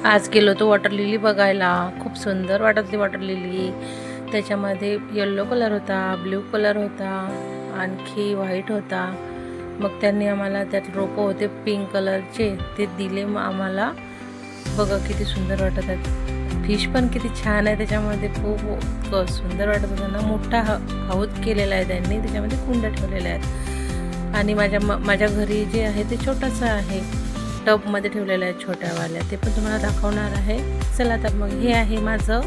आज गेलो तो वॉटर लिली बघायला. खूप सुंदर वाटत ती वॉटर लिली. त्याच्यामध्ये येलो कलर होता, ब्ल्यू कलर होता, आणखी व्हाईट होता. मग त्यांनी आम्हाला त्यात रोपं होते पिंक कलरचे, ते दिले मग आम्हाला. बघा किती सुंदर वाटत आहेत. फिश पण किती छान आहे त्याच्यामध्ये. खूप सुंदर वाटत होतं ना. मोठा हौद केलेला आहे त्यांनी, त्याच्यामध्ये कुंड ठेवलेले आहेत. आणि माझ्या घरी जे आहे ते छोटंसं आहे, टबमध्ये ठेवलेलं आहे छोट्यावाल्या. ते पण तुम्हाला दाखवणार आहे. चला तर मग हे आहे माझं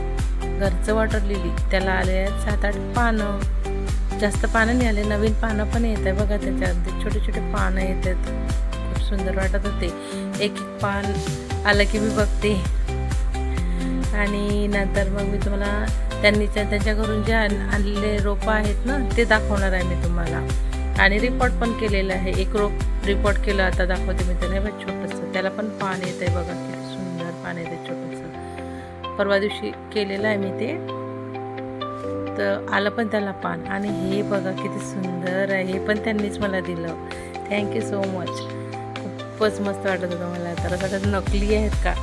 घरचं वॉटर लिली. त्याला आले आहेत 7-8 पानं. जास्त पानं नाही आले, नवीन पानं पण येत आहे बघा. त्याच्यात छोटे छोटे पानं येत आहेत. खूप सुंदर वाटत होते. एक पान आलं की मी बघते. आणि नंतर मग मी तुम्हाला त्यांच्या घरून जे आणलेले रोपं आहेत ना, ते दाखवणार आहे मी तुम्हाला. आणि रिपोर्ट पण केलेलं आहे. एक रिपोर्ट केलं, आता दाखवते मी त्याला. बघ छोटंसं, त्याला पण पान येतं आहे बघा. किती सुंदर पान येतं छोटंसं. परवा दिवशी केलेलं आहे मी ते, तर आलं पण त्याला पान. आणि हे बघा किती सुंदर आहे. हे पण त्यांनीच मला दिलं. Thank you so much. खूपच मस्त वाटत होतं मला. तर असं नकली आहेत का,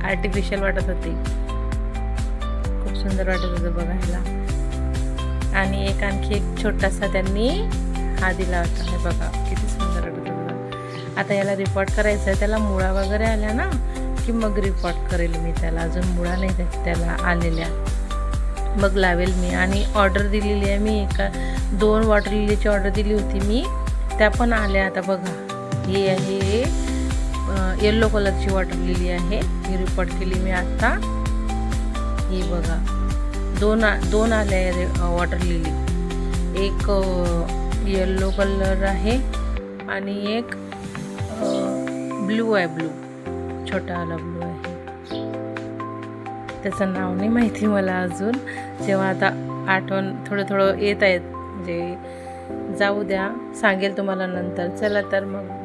आर्टिफिशियल वाटत होते. खूप सुंदर वाटत होतं बघायला. आणि आणखी एक छोटासा त्यांनी हा दिला होता. हे बघा किती सुंदर वाटत होतं. आता याला रिपोर्ट करायचं आहे. त्याला मुळा वगैरे आल्या ना की मग रिपोर्ट करेल मी त्याला. अजून मुळा नाही त्याला आलेल्या, मग लावेल मी. आणि ऑर्डर दिलेली आहे मी. 2 वॉटर लिलीची ऑर्डर दिली होती मी, त्या पण आल्या. आता बघा ही आहे येल्लो कलरची वॉटर लिली आहे. ही रिपोर्ट केली मी आत्ता. ही बघा दोन आले आहे वॉटर लिली. एक येल्लो कलर आहे आणि एक ब्लू आहे. ब्लू छोटा आला ब्लू आहे. त्याचं नाव नाही माहिती मला अजून. जेव्हा आता आठवण थोडं येत आहेत, म्हणजे जाऊ द्या, सांगेल तुम्हाला नंतर. चला तर मग.